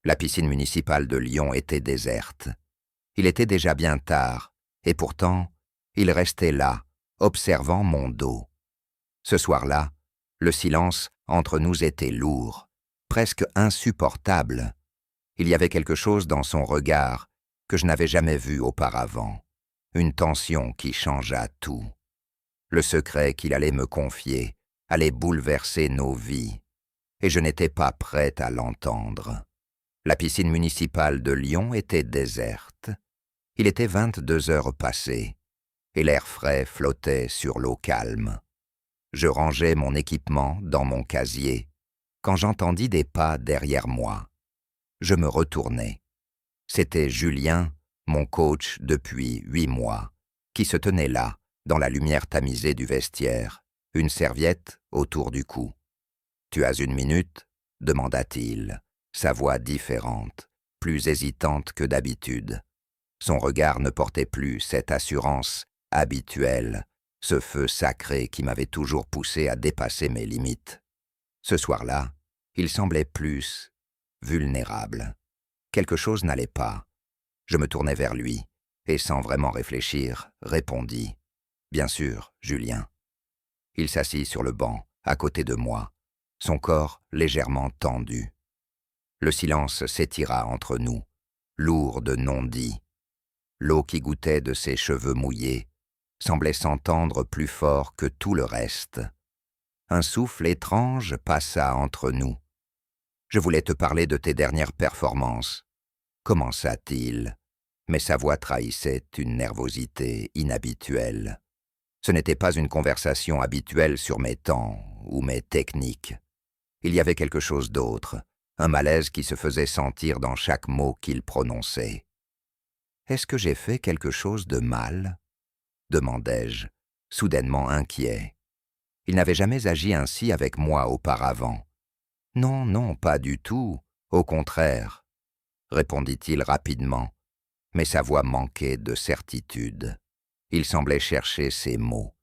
La piscine municipale de Lyon était déserte. Il était déjà bien tard, et pourtant, il restait là, observant mon dos. Ce soir-là, le silence entre nous était lourd, presque insupportable. Il y avait quelque chose dans son regard que je n'avais jamais vu auparavant, une tension qui changea tout. Le secret qu'il allait me confier allait bouleverser nos vies, et je n'étais pas prête à l'entendre. La piscine municipale de Lyon était déserte. Il était 22 heures passées, et l'air frais flottait sur l'eau calme. Je rangeais mon équipement dans mon casier, quand j'entendis des pas derrière moi. Je me retournai. C'était Julien, mon coach depuis 8 mois, qui se tenait là, dans la lumière tamisée du vestiaire, une serviette autour du cou. « Tu as 1 minute ?» demanda-t-il, sa voix différente, plus hésitante que d'habitude. Son regard ne portait plus cette assurance habituelle, ce feu sacré qui m'avait toujours poussé à dépasser mes limites. Ce soir-là, il semblait plus vulnérable. Quelque chose n'allait pas. Je me tournai vers lui, et sans vraiment réfléchir, répondis « Bien sûr, Julien ». Il s'assit sur le banc, à côté de moi, son corps légèrement tendu. Le silence s'étira entre nous, lourd de non-dits. L'eau qui goûtait de ses cheveux mouillés semblait s'entendre plus fort que tout le reste. Un souffle étrange passa entre nous. « Je voulais te parler de tes dernières performances », commença-t-il, mais sa voix trahissait une nervosité inhabituelle. Ce n'était pas une conversation habituelle sur mes temps ou mes techniques. Il y avait quelque chose d'autre, un malaise qui se faisait sentir dans chaque mot qu'il prononçait. « Est-ce que j'ai fait quelque chose de mal ?» demandai-je, soudainement inquiet. Il n'avait jamais agi ainsi avec moi auparavant. « Non, non, pas du tout, au contraire », répondit-il rapidement, mais sa voix manquait de certitude. Il semblait chercher ses mots,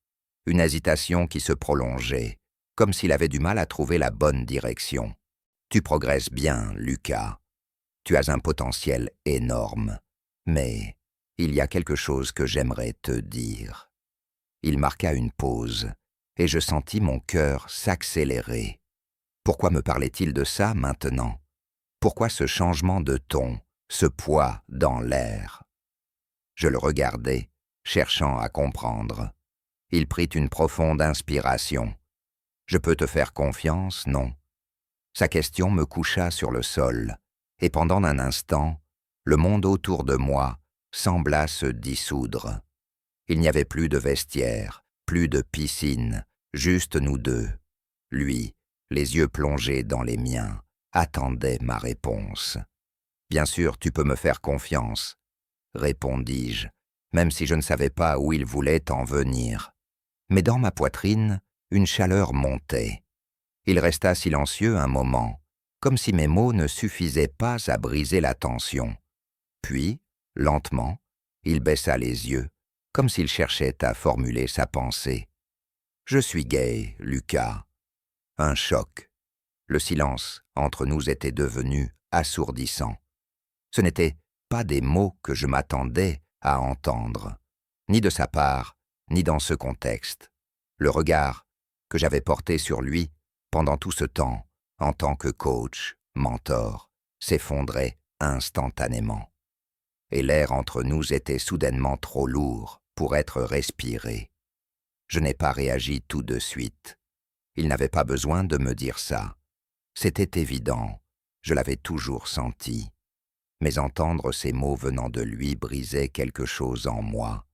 une hésitation qui se prolongeait, comme s'il avait du mal à trouver la bonne direction. « Tu progresses bien, Lucas. Tu as un potentiel énorme, mais il y a quelque chose que j'aimerais te dire. » Il marqua une pause, et je sentis mon cœur s'accélérer. Pourquoi me parlait-il de ça maintenant? Pourquoi ce changement de ton, ce poids dans l'air? Je le regardai, cherchant à comprendre. Il prit une profonde inspiration. « Je peux te faire confiance, non ?» Sa question me coucha sur le sol, et pendant un instant, le monde autour de moi sembla se dissoudre. Il n'y avait plus de vestiaire, plus de piscine, juste nous deux. Lui, les yeux plongés dans les miens, attendait ma réponse. « Bien sûr, tu peux me faire confiance, » répondis-je, même si je ne savais pas où il voulait en venir. Mais dans ma poitrine, une chaleur montait. Il resta silencieux un moment, comme si mes mots ne suffisaient pas à briser la tension. Puis, lentement, il baissa les yeux, comme s'il cherchait à formuler sa pensée. « Je suis gay, Lucas. » Un choc. Le silence entre nous était devenu assourdissant. Ce n'étaient pas des mots que je m'attendais à entendre, ni de sa part, ni dans ce contexte. Le regard que j'avais porté sur lui pendant tout ce temps, en tant que coach, mentor, s'effondrait instantanément. Et l'air entre nous était soudainement trop lourd pour être respiré. Je n'ai pas réagi tout de suite. Il n'avait pas besoin de me dire ça. C'était évident, je l'avais toujours senti. Mais entendre ces mots venant de lui brisait quelque chose en moi.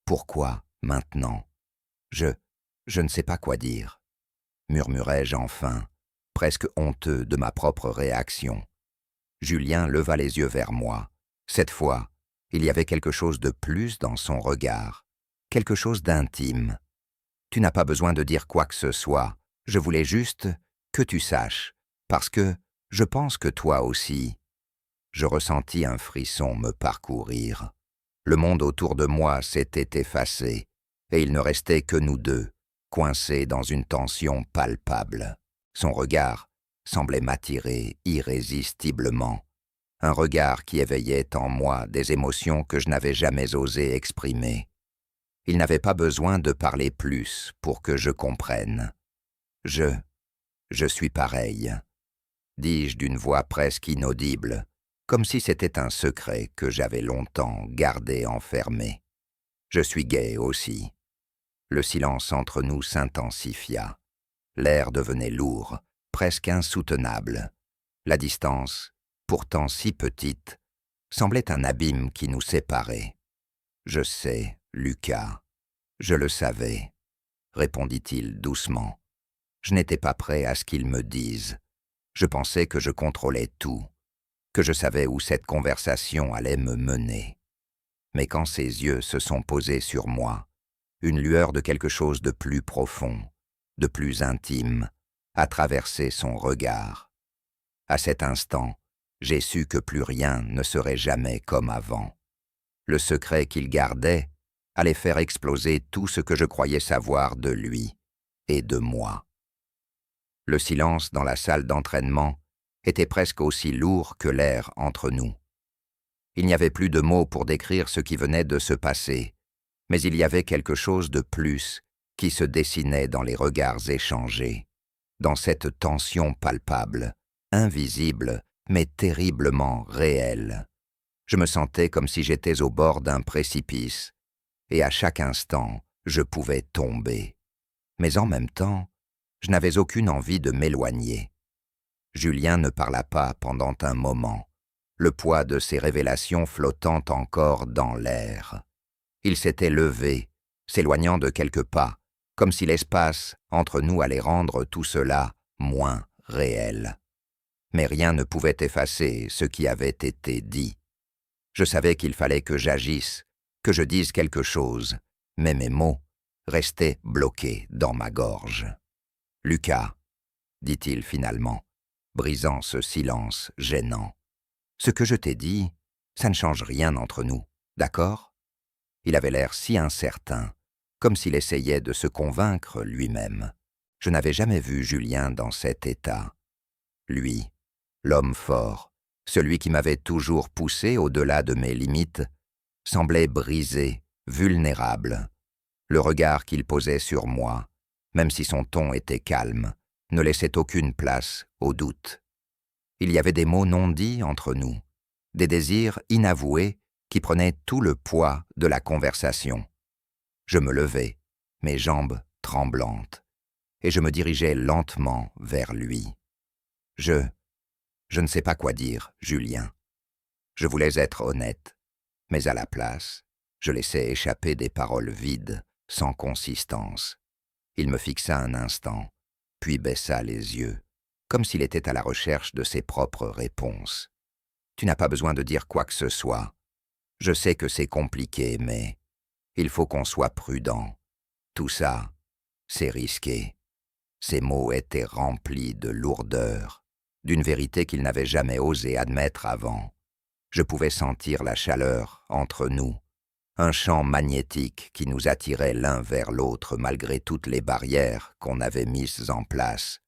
Pourquoi, maintenant? Je ne sais pas quoi dire, murmurai-je enfin, presque honteux de ma propre réaction. Julien leva les yeux vers moi. Cette fois, il y avait quelque chose de plus dans son regard, quelque chose d'intime. « Tu n'as pas besoin de dire quoi que ce soit, je voulais juste que tu saches, parce que je pense que toi aussi. » Je ressentis un frisson me parcourir. Le monde autour de moi s'était effacé, et il ne restait que nous deux, coincés dans une tension palpable. Son regard semblait m'attirer irrésistiblement, un regard qui éveillait en moi des émotions que je n'avais jamais osé exprimer. Il n'avait pas besoin de parler plus pour que je comprenne. Je suis pareil, dis-je d'une voix presque inaudible, comme si c'était un secret que j'avais longtemps gardé enfermé. Je suis gai aussi. Le silence entre nous s'intensifia. L'air devenait lourd, presque insoutenable. La distance, pourtant si petite, semblait un abîme qui nous séparait. « Je sais, Lucas, je le savais, » répondit-il doucement. Je n'étais pas prêt à ce qu'il me dise. Je pensais que je contrôlais tout, que je savais où cette conversation allait me mener. Mais quand ses yeux se sont posés sur moi, une lueur de quelque chose de plus profond, de plus intime, a traversé son regard. À cet instant, j'ai su que plus rien ne serait jamais comme avant. Le secret qu'il gardait allait faire exploser tout ce que je croyais savoir de lui et de moi. Le silence dans la salle d'entraînement était presque aussi lourd que l'air entre nous. Il n'y avait plus de mots pour décrire ce qui venait de se passer, mais il y avait quelque chose de plus qui se dessinait dans les regards échangés, dans cette tension palpable, invisible, mais terriblement réelle. Je me sentais comme si j'étais au bord d'un précipice, et à chaque instant, je pouvais tomber. Mais en même temps, je n'avais aucune envie de m'éloigner. Julien ne parla pas pendant un moment, le poids de ses révélations flottant encore dans l'air. Il s'était levé, s'éloignant de quelques pas, comme si l'espace entre nous allait rendre tout cela moins réel. Mais rien ne pouvait effacer ce qui avait été dit. Je savais qu'il fallait que j'agisse, que je dise quelque chose, mais mes mots restaient bloqués dans ma gorge. « Lucas, » dit-il finalement, brisant ce silence gênant. « Ce que je t'ai dit, ça ne change rien entre nous, d'accord ?» Il avait l'air si incertain, comme s'il essayait de se convaincre lui-même. Je n'avais jamais vu Julien dans cet état. Lui, l'homme fort, celui qui m'avait toujours poussé au-delà de mes limites, semblait brisé, vulnérable. Le regard qu'il posait sur moi, même si son ton était calme, ne laissait aucune place au doute. Il y avait des mots non dits entre nous, des désirs inavoués qui prenaient tout le poids de la conversation. Je me levai, mes jambes tremblantes, et je me dirigeai lentement vers lui. Je ne sais pas quoi dire, Julien. Je voulais être honnête, mais à la place, je laissais échapper des paroles vides, sans consistance. Il me fixa un instant, puis baissa les yeux, comme s'il était à la recherche de ses propres réponses. « Tu n'as pas besoin de dire quoi que ce soit. Je sais que c'est compliqué, mais il faut qu'on soit prudent. Tout ça, c'est risqué. » Ces mots étaient remplis de lourdeur, d'une vérité qu'il n'avait jamais osé admettre avant. Je pouvais sentir la chaleur entre nous, un champ magnétique qui nous attirait l'un vers l'autre malgré toutes les barrières qu'on avait mises en place.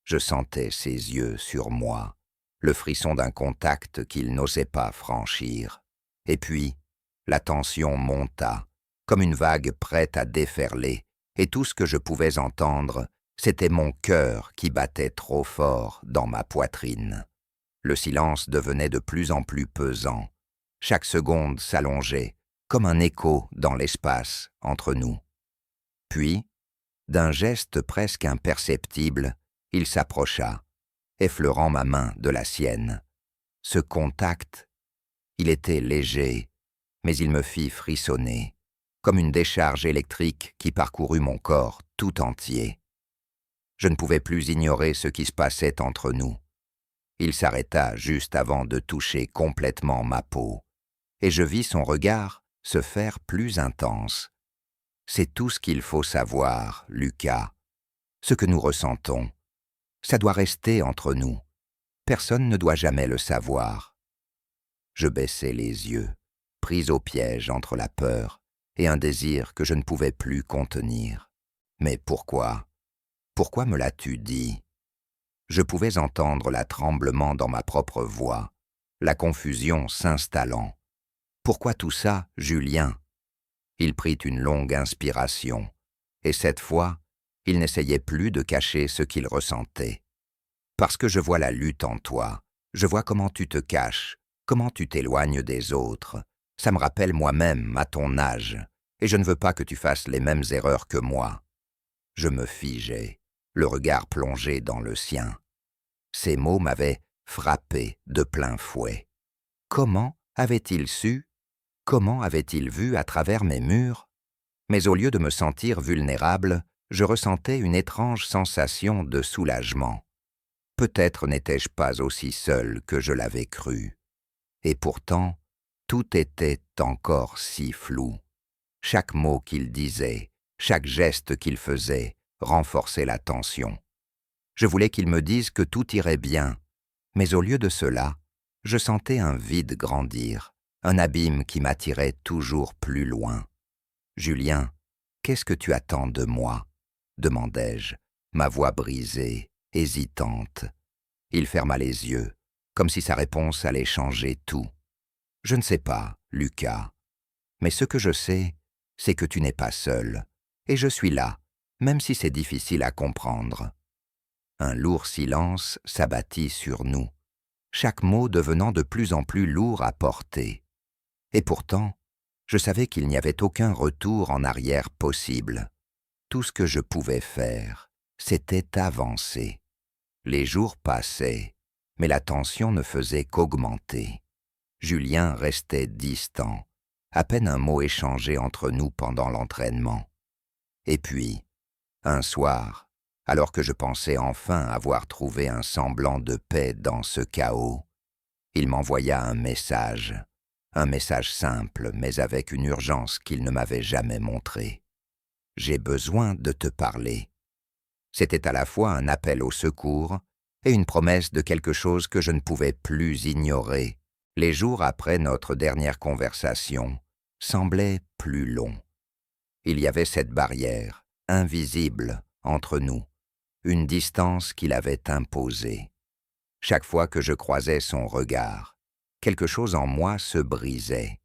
Je sentais ses yeux sur moi, le frisson d'un contact qu'il n'osait pas franchir. Et puis, la tension monta, comme une vague prête à déferler, et tout ce que je pouvais entendre, c'était mon cœur qui battait trop fort dans ma poitrine. Le silence devenait de plus en plus pesant. Chaque seconde s'allongeait, comme un écho dans l'espace entre nous. Puis, d'un geste presque imperceptible, il s'approcha, effleurant ma main de la sienne. Ce contact, il était léger, mais il me fit frissonner, comme une décharge électrique qui parcourut mon corps tout entier. Je ne pouvais plus ignorer ce qui se passait entre nous. Il s'arrêta juste avant de toucher complètement ma peau, et je vis son regard se faire plus intense. C'est tout ce qu'il faut savoir, Lucas. Ce que nous ressentons, ça doit rester entre nous. Personne ne doit jamais le savoir. Je baissai les yeux, pris au piège entre la peur et un désir que je ne pouvais plus contenir. Mais pourquoi? Pourquoi me l'as-tu dit? Je pouvais entendre le tremblement dans ma propre voix, la confusion s'installant. Pourquoi tout ça, Julien? Il prit une longue inspiration, et cette fois, il n'essayait plus de cacher ce qu'il ressentait. Parce que je vois la lutte en toi, je vois comment tu te caches, comment tu t'éloignes des autres. Ça me rappelle moi-même, à ton âge, et je ne veux pas que tu fasses les mêmes erreurs que moi. Je me figeai, le regard plongé dans le sien. Ces mots m'avaient frappé de plein fouet. Comment avait-il su? Comment avait-il vu à travers mes murs? Mais au lieu de me sentir vulnérable, je ressentais une étrange sensation de soulagement. Peut-être n'étais-je pas aussi seul que je l'avais cru. Et pourtant, tout était encore si flou. Chaque mot qu'il disait, chaque geste qu'il faisait, renforçait la tension. Je voulais qu'il me dise que tout irait bien, mais au lieu de cela, je sentais un vide grandir, un abîme qui m'attirait toujours plus loin. « Julien, qu'est-ce que tu attends de moi ?» demandai-je, ma voix brisée, hésitante. Il ferma les yeux, comme si sa réponse allait changer tout. « Je ne sais pas, Lucas, mais ce que je sais, c'est que tu n'es pas seul, et je suis là, même si c'est difficile à comprendre. » Un lourd silence s'abattit sur nous, chaque mot devenant de plus en plus lourd à porter. Et pourtant, je savais qu'il n'y avait aucun retour en arrière possible. Tout ce que je pouvais faire, c'était avancer. Les jours passaient, mais la tension ne faisait qu'augmenter. Julien restait distant, à peine un mot échangé entre nous pendant l'entraînement. Et puis, un soir, alors que je pensais enfin avoir trouvé un semblant de paix dans ce chaos, il m'envoya un message simple, mais avec une urgence qu'il ne m'avait jamais montrée. « J'ai besoin de te parler. » C'était à la fois un appel au secours et une promesse de quelque chose que je ne pouvais plus ignorer. Les jours après notre dernière conversation semblaient plus longs. Il y avait cette barrière, invisible, entre nous, une distance qu'il avait imposée. Chaque fois que je croisais son regard, quelque chose en moi se brisait.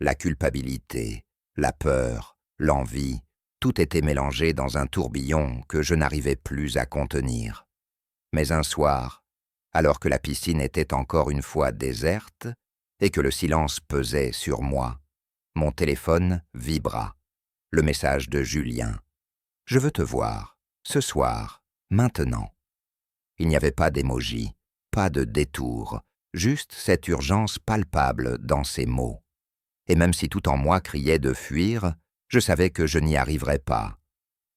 La culpabilité, la peur, l'envie, tout était mélangé dans un tourbillon que je n'arrivais plus à contenir. Mais un soir, alors que la piscine était encore une fois déserte et que le silence pesait sur moi, mon téléphone vibra. Le message de Julien. « Je veux te voir, ce soir, maintenant. » Il n'y avait pas d'émoji, pas de détour, juste cette urgence palpable dans ces mots. Et même si tout en moi criait de fuir, je savais que je n'y arriverais pas.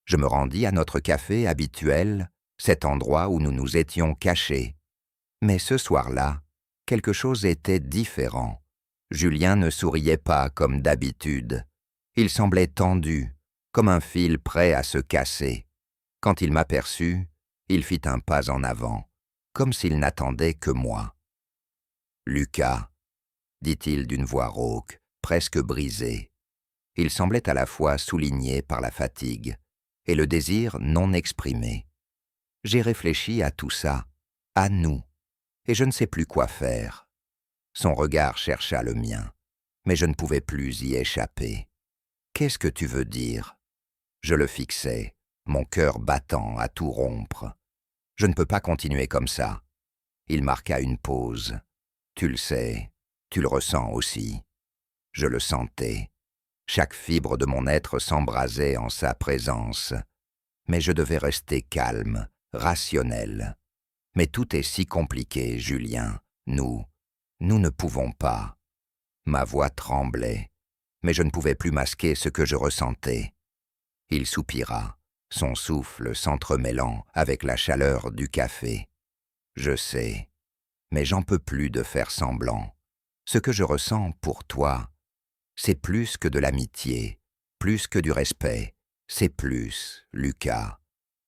Je me rendis à notre café habituel, cet endroit où nous nous étions cachés. Mais ce soir-là, quelque chose était différent. Julien ne souriait pas comme d'habitude. Il semblait tendu, comme un fil prêt à se casser. Quand il m'aperçut, il fit un pas en avant, comme s'il n'attendait que moi. « Lucas, » dit-il d'une voix rauque, presque brisée. Il semblait à la fois souligné par la fatigue et le désir non exprimé. J'ai réfléchi à tout ça, à nous, et je ne sais plus quoi faire. Son regard chercha le mien, mais je ne pouvais plus y échapper. « Qu'est-ce que tu veux dire ?» Je le fixais, mon cœur battant à tout rompre. « Je ne peux pas continuer comme ça. » Il marqua une pause. « Tu le sais, tu le ressens aussi. » Je le sentais. Chaque fibre de mon être s'embrasait en sa présence. Mais je devais rester calme, rationnel. Mais tout est si compliqué, Julien. Nous ne pouvons pas. Ma voix tremblait, mais je ne pouvais plus masquer ce que je ressentais. Il soupira, son souffle s'entremêlant avec la chaleur du café. Je sais, mais j'en peux plus de faire semblant. Ce que je ressens pour toi, c'est plus que de l'amitié, plus que du respect. C'est plus, Lucas.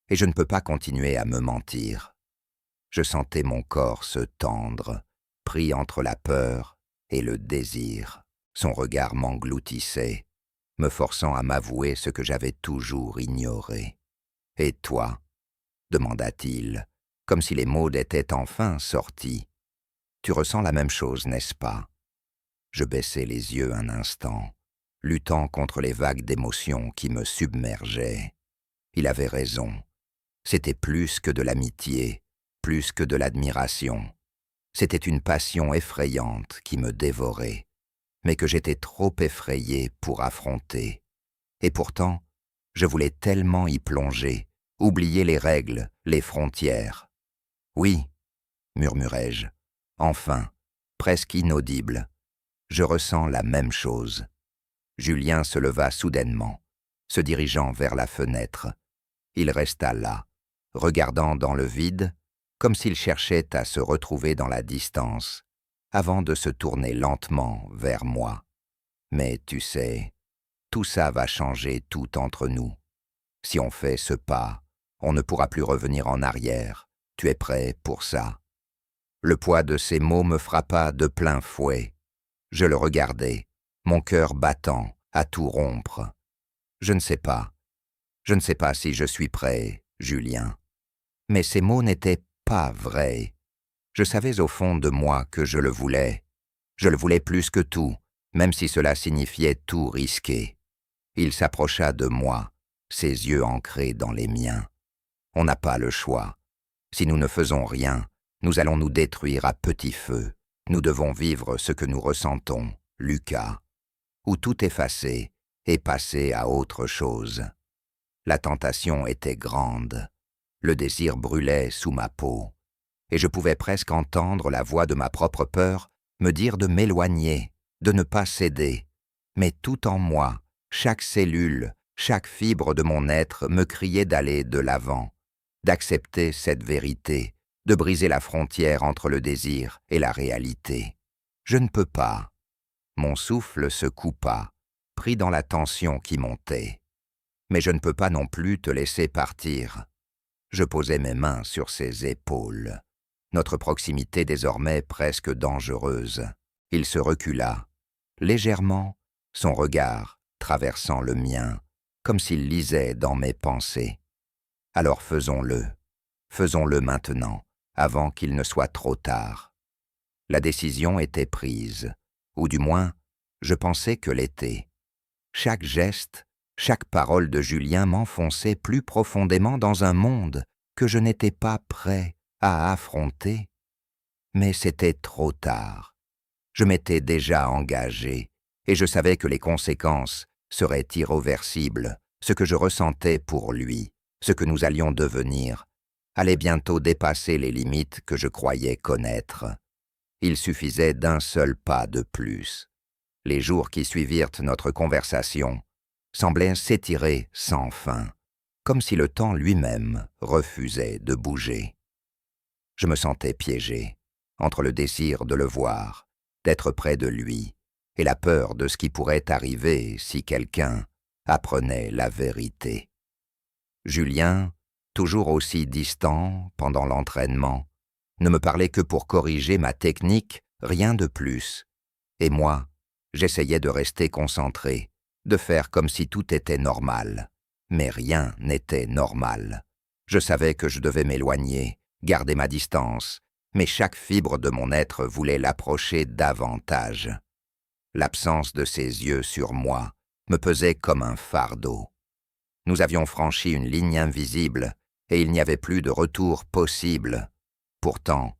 Et je ne peux pas continuer à me mentir. Je sentais mon corps se tendre, pris entre la peur et le désir. Son regard m'engloutissait, me forçant à m'avouer ce que j'avais toujours ignoré. « Et toi ?» demanda-t-il, comme si les mots étaient enfin sortis. Tu ressens la même chose, n'est-ce pas? Je baissai les yeux un instant, luttant contre les vagues d'émotions qui me submergeaient. Il avait raison. C'était plus que de l'amitié, plus que de l'admiration. C'était une passion effrayante qui me dévorait, mais que j'étais trop effrayé pour affronter. Et pourtant, je voulais tellement y plonger, oublier les règles, les frontières. « Oui », murmurai-je, enfin, presque inaudible, je ressens la même chose. Julien se leva soudainement, se dirigeant vers la fenêtre. Il resta là, regardant dans le vide, comme s'il cherchait à se retrouver dans la distance, avant de se tourner lentement vers moi. Mais tu sais, tout ça va changer tout entre nous. Si on fait ce pas, on ne pourra plus revenir en arrière. Tu es prêt pour ça? Le poids de ces mots me frappa de plein fouet. Je le regardais, mon cœur battant, à tout rompre. Je ne sais pas si je suis prêt, Julien. Mais ces mots n'étaient pas vrais. Je savais au fond de moi que je le voulais. Je le voulais plus que tout, même si cela signifiait tout risquer. Il s'approcha de moi, ses yeux ancrés dans les miens. On n'a pas le choix. Si nous ne faisons rien, nous allons nous détruire à petit feu. Nous devons vivre ce que nous ressentons, Lucas. Ou tout effacer et passer à autre chose. La tentation était grande. Le désir brûlait sous ma peau. Et je pouvais presque entendre la voix de ma propre peur me dire de m'éloigner, de ne pas céder. Mais tout en moi, chaque cellule, chaque fibre de mon être me criait d'aller de l'avant, d'accepter cette vérité, de briser la frontière entre le désir et la réalité. Je ne peux pas. Mon souffle se coupa, pris dans la tension qui montait. Mais je ne peux pas non plus te laisser partir. Je posai mes mains sur ses épaules. Notre proximité désormais presque dangereuse. Il se recula, légèrement, son regard traversant le mien, comme s'il lisait dans mes pensées. Alors faisons-le maintenant, avant qu'il ne soit trop tard. La décision était prise, ou du moins, je pensais que l'était. Chaque geste, chaque parole de Julien m'enfonçait plus profondément dans un monde que je n'étais pas prêt à affronter. Mais c'était trop tard. Je m'étais déjà engagé, et je savais que les conséquences seraient irréversibles. Ce que je ressentais pour lui, ce que nous allions devenir, allait bientôt dépasser les limites que je croyais connaître. Il suffisait d'un seul pas de plus. Les jours qui suivirent notre conversation semblaient s'étirer sans fin, comme si le temps lui-même refusait de bouger. Je me sentais piégé, entre le désir de le voir, d'être près de lui, et la peur de ce qui pourrait arriver si quelqu'un apprenait la vérité. Julien, toujours aussi distant pendant l'entraînement, ne me parlait que pour corriger ma technique, rien de plus. Et moi, j'essayais de rester concentré, de faire comme si tout était normal. Mais rien n'était normal. Je savais que je devais m'éloigner, garder ma distance, mais chaque fibre de mon être voulait l'approcher davantage. L'absence de ses yeux sur moi me pesait comme un fardeau. Nous avions franchi une ligne invisible et il n'y avait plus de retour possible. Pourtant,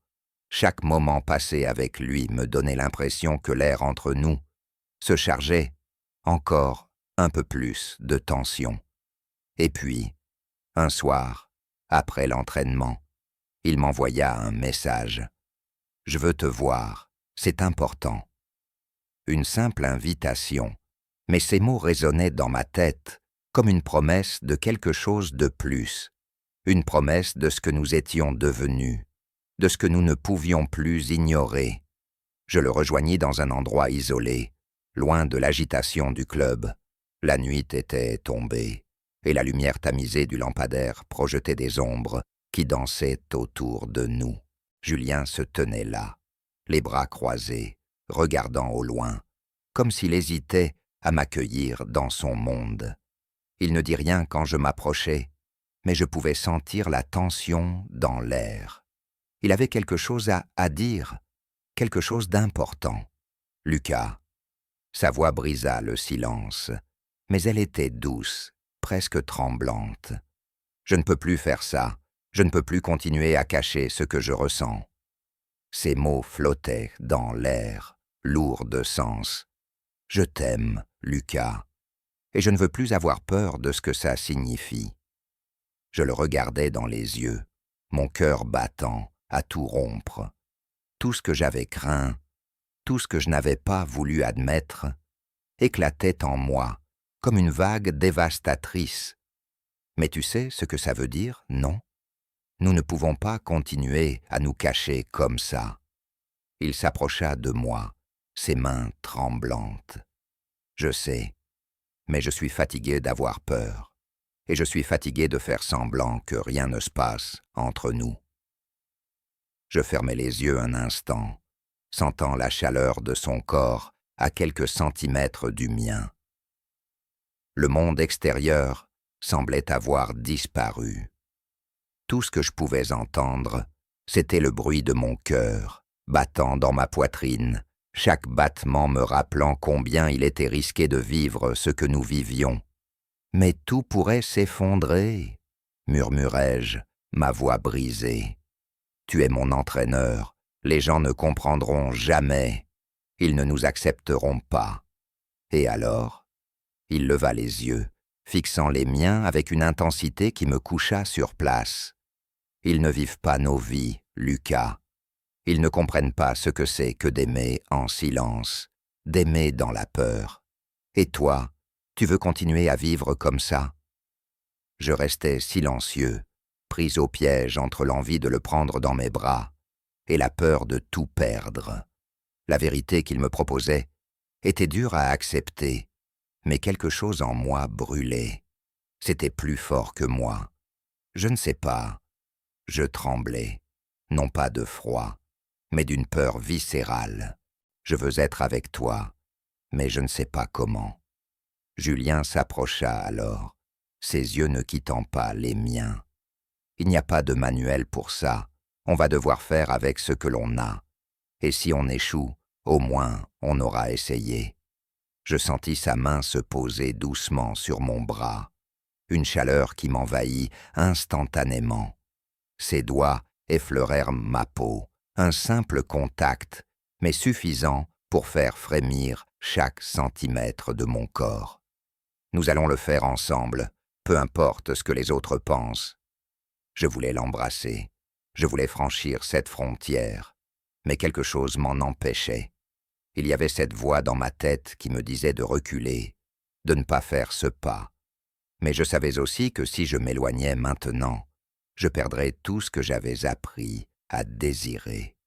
chaque moment passé avec lui me donnait l'impression que l'air entre nous se chargeait encore un peu plus de tension. Et puis, un soir, après l'entraînement, il m'envoya un message. « Je veux te voir, c'est important. » Une simple invitation, mais ces mots résonnaient dans ma tête comme une promesse de quelque chose de plus, une promesse de ce que nous étions devenus, de ce que nous ne pouvions plus ignorer. Je le rejoignis dans un endroit isolé, loin de l'agitation du club. La nuit était tombée, et la lumière tamisée du lampadaire projetait des ombres qui dansaient autour de nous. Julien se tenait là, les bras croisés, regardant au loin, comme s'il hésitait à m'accueillir dans son monde. Il ne dit rien quand je m'approchais, mais je pouvais sentir la tension dans l'air. Il avait quelque chose à dire, quelque chose d'important. Lucas. Sa voix brisa le silence, mais elle était douce, presque tremblante. Je ne peux plus faire ça. Je ne peux plus continuer à cacher ce que je ressens. Ces mots flottaient dans l'air, lourds de sens. Je t'aime, Lucas, et je ne veux plus avoir peur de ce que ça signifie. Je le regardais dans les yeux, mon cœur battant, à tout rompre. Tout ce que j'avais craint, tout ce que je n'avais pas voulu admettre, éclatait en moi, comme une vague dévastatrice. Mais tu sais ce que ça veut dire, non? Nous ne pouvons pas continuer à nous cacher comme ça. Il s'approcha de moi, ses mains tremblantes. Je sais, mais je suis fatigué d'avoir peur, et je suis fatigué de faire semblant que rien ne se passe entre nous. Je fermai les yeux un instant, sentant la chaleur de son corps à quelques centimètres du mien. Le monde extérieur semblait avoir disparu. Tout ce que je pouvais entendre, c'était le bruit de mon cœur, battant dans ma poitrine, chaque battement me rappelant combien il était risqué de vivre ce que nous vivions. Mais tout pourrait s'effondrer, murmurai-je, ma voix brisée. Tu es mon entraîneur, les gens ne comprendront jamais, ils ne nous accepteront pas. Et alors? Il leva les yeux, fixant les miens avec une intensité qui me coucha sur place. Ils ne vivent pas nos vies, Lucas. Ils ne comprennent pas ce que c'est que d'aimer en silence, d'aimer dans la peur. Et toi, tu veux continuer à vivre comme ça? Je restais silencieux, pris au piège entre l'envie de le prendre dans mes bras et la peur de tout perdre. La vérité qu'il me proposait était dure à accepter, mais quelque chose en moi brûlait. C'était plus fort que moi. Je ne sais pas. Je tremblais, non pas de froid, mais d'une peur viscérale. Je veux être avec toi, mais je ne sais pas comment. Julien s'approcha alors, ses yeux ne quittant pas les miens. Il n'y a pas de manuel pour ça, on va devoir faire avec ce que l'on a. Et si on échoue, au moins on aura essayé. Je sentis sa main se poser doucement sur mon bras, une chaleur qui m'envahit instantanément. Ses doigts effleurèrent ma peau, un simple contact, mais suffisant pour faire frémir chaque centimètre de mon corps. Nous allons le faire ensemble, peu importe ce que les autres pensent. Je voulais l'embrasser, je voulais franchir cette frontière, mais quelque chose m'en empêchait. Il y avait cette voix dans ma tête qui me disait de reculer, de ne pas faire ce pas. Mais je savais aussi que si je m'éloignais maintenant, je perdrais tout ce que j'avais appris à désirer.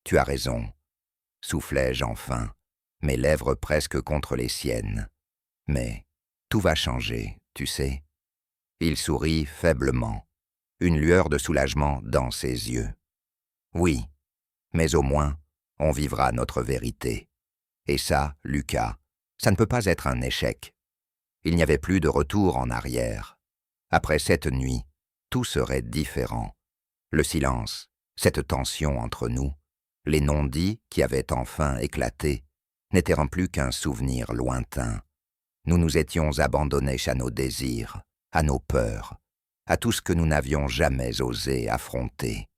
Tu as raison, soufflai-je enfin, mes lèvres presque contre les siennes. Mais tout va changer, tu sais. Il sourit faiblement, une lueur de soulagement dans ses yeux. Oui, mais au moins, on vivra notre vérité. Et ça, Lucas, ça ne peut pas être un échec. Il n'y avait plus de retour en arrière. Après cette nuit, tout serait différent. Le silence, cette tension entre nous, les non-dits qui avaient enfin éclaté, n'étaient plus qu'un souvenir lointain. Nous nous étions abandonnés à nos désirs, à nos peurs, à tout ce que nous n'avions jamais osé affronter.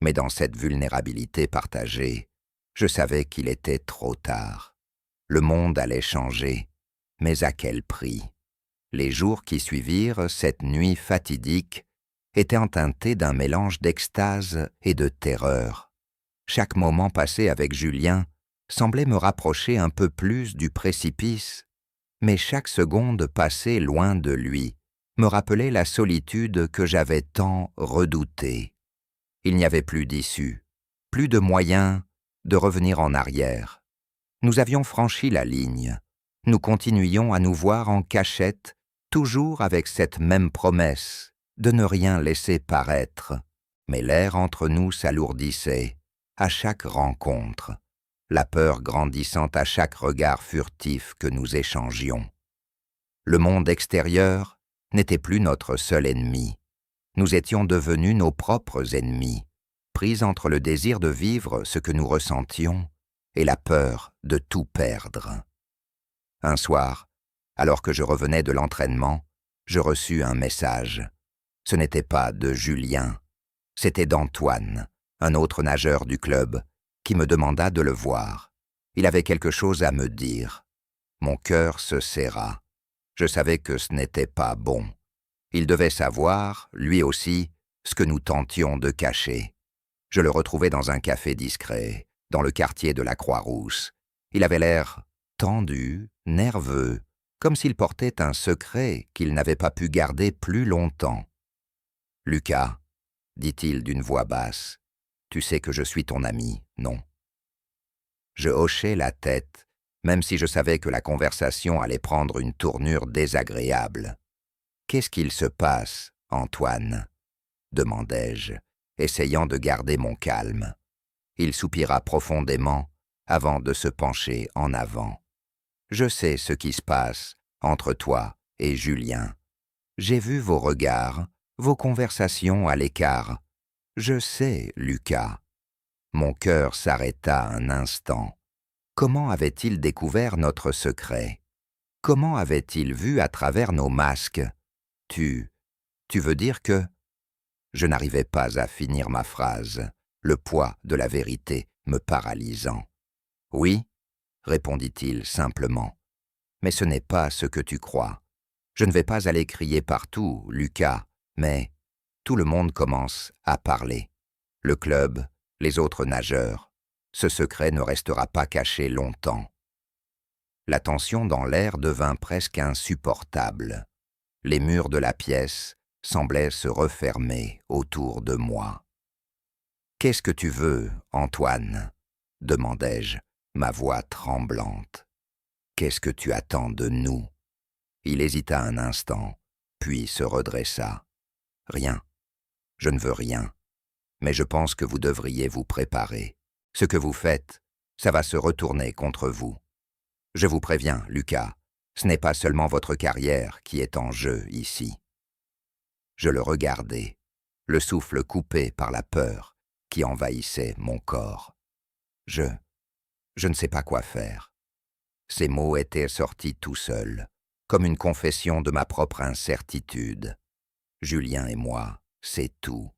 Mais dans cette vulnérabilité partagée, je savais qu'il était trop tard. Le monde allait changer, mais à quel prix? Les jours qui suivirent cette nuit fatidique étaient teintés d'un mélange d'extase et de terreur. Chaque moment passé avec Julien semblait me rapprocher un peu plus du précipice, mais chaque seconde passée loin de lui me rappelait la solitude que j'avais tant redoutée. Il n'y avait plus d'issue, plus de moyen de revenir en arrière. Nous avions franchi la ligne. Nous continuions à nous voir en cachette, toujours avec cette même promesse de ne rien laisser paraître. Mais l'air entre nous s'alourdissait à chaque rencontre, la peur grandissant à chaque regard furtif que nous échangions. Le monde extérieur n'était plus notre seul ennemi. Nous étions devenus nos propres ennemis, prise entre le désir de vivre ce que nous ressentions et la peur de tout perdre. Un soir, alors que je revenais de l'entraînement, je reçus un message. Ce n'était pas de Julien, c'était d'Antoine, un autre nageur du club, qui me demanda de le voir. Il avait quelque chose à me dire. Mon cœur se serra. Je savais que ce n'était pas bon. Il devait savoir, lui aussi, ce que nous tentions de cacher. Je le retrouvai dans un café discret, dans le quartier de la Croix-Rousse. Il avait l'air tendu, nerveux, comme s'il portait un secret qu'il n'avait pas pu garder plus longtemps. « Lucas, dit-il d'une voix basse, tu sais que je suis ton ami, non ?» Je hochai la tête, même si je savais que la conversation allait prendre une tournure désagréable. « Qu'est-ce qu'il se passe, Antoine ?» demandai-je, essayant de garder mon calme. Il soupira profondément avant de se pencher en avant. « Je sais ce qui se passe entre toi et Julien. J'ai vu vos regards, vos conversations à l'écart. Je sais, Lucas. » Mon cœur s'arrêta un instant. Comment avait-il découvert notre secret? Comment avait-il vu à travers nos masques? Tu veux dire que... Je n'arrivais pas à finir ma phrase, le poids de la vérité me paralysant. « Oui, répondit-il simplement, mais ce n'est pas ce que tu crois. Je ne vais pas aller crier partout, Lucas, mais tout le monde commence à parler. Le club, les autres nageurs. Ce secret ne restera pas caché longtemps. » La tension dans l'air devint presque insupportable. Les murs de la pièce semblaient se refermer autour de moi. « Qu'est-ce que tu veux, Antoine ?» demandai-je, ma voix tremblante. « Qu'est-ce que tu attends de nous ?» Il hésita un instant, puis se redressa. « Rien. Je ne veux rien. Mais je pense que vous devriez vous préparer. Ce que vous faites, ça va se retourner contre vous. Je vous préviens, Lucas, ce n'est pas seulement votre carrière qui est en jeu ici. » Je le regardai, le souffle coupé par la peur qui envahissait mon corps. Je ne sais pas quoi faire. Ces mots étaient sortis tout seuls, comme une confession de ma propre incertitude. Julien et moi, c'est tout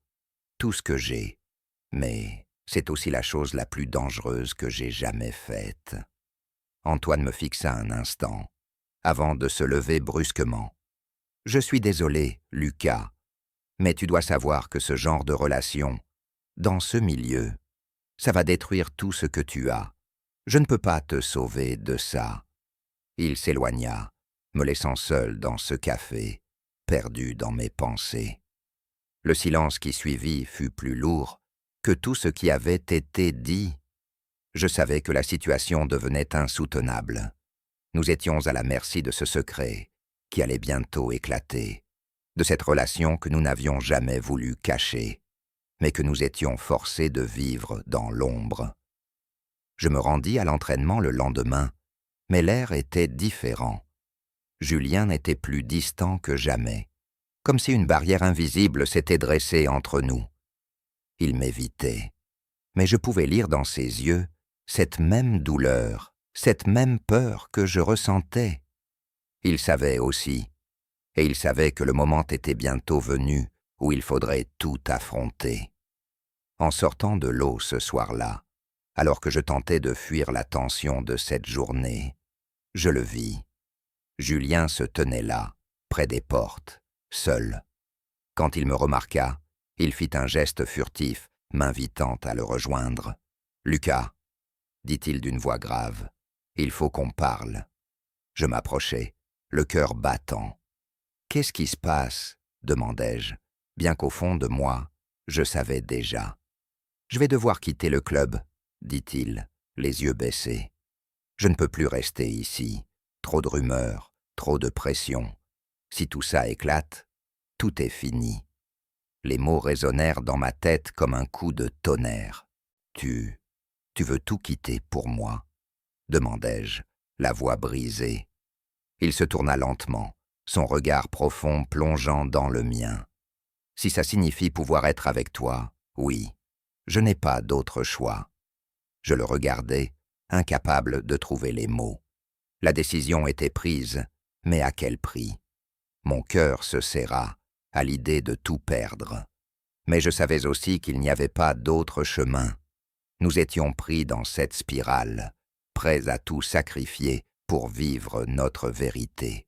ce que j'ai, mais c'est aussi la chose la plus dangereuse que j'ai jamais faite. Antoine me fixa un instant, avant de se lever brusquement. « Je suis désolé, Lucas, mais tu dois savoir que ce genre de relation, dans ce milieu, ça va détruire tout ce que tu as. Je ne peux pas te sauver de ça. » Il s'éloigna, me laissant seul dans ce café, perdu dans mes pensées. Le silence qui suivit fut plus lourd que tout ce qui avait été dit. Je savais que la situation devenait insoutenable. Nous étions à la merci de ce secret qui allait bientôt éclater, de cette relation que nous n'avions jamais voulu cacher, mais que nous étions forcés de vivre dans l'ombre. Je me rendis à l'entraînement le lendemain, mais l'air était différent. Julien n'était plus distant que jamais, comme si une barrière invisible s'était dressée entre nous. Il m'évitait, mais je pouvais lire dans ses yeux cette même douleur, cette même peur que je ressentais. Il savait aussi, et il savait que le moment était bientôt venu où il faudrait tout affronter. En sortant de l'eau ce soir-là, alors que je tentais de fuir la tension de cette journée, je le vis. Julien se tenait là, près des portes, seul. Quand il me remarqua, il fit un geste furtif, m'invitant à le rejoindre. « Lucas, » dit-il d'une voix grave, « il faut qu'on parle. » Je m'approchai, le cœur battant. « Qu'est-ce qui se passe ?» demandai-je, bien qu'au fond de moi, je savais déjà. « Je vais devoir quitter le club, » dit-il, les yeux baissés. « Je ne peux plus rester ici. Trop de rumeurs, trop de pression. Si tout ça éclate, tout est fini. » Les mots résonnèrent dans ma tête comme un coup de tonnerre. « Tu veux tout quitter pour moi ?» demandai-je, la voix brisée. Il se tourna lentement, son regard profond plongeant dans le mien. « Si ça signifie pouvoir être avec toi, oui. Je n'ai pas d'autre choix. Je le regardais, incapable de trouver les mots. La décision était prise, mais à quel prix? Mon cœur se serra à l'idée de tout perdre. Mais je savais aussi qu'il n'y avait pas d'autre chemin. Nous étions pris dans cette spirale, prêts à tout sacrifier pour vivre notre vérité.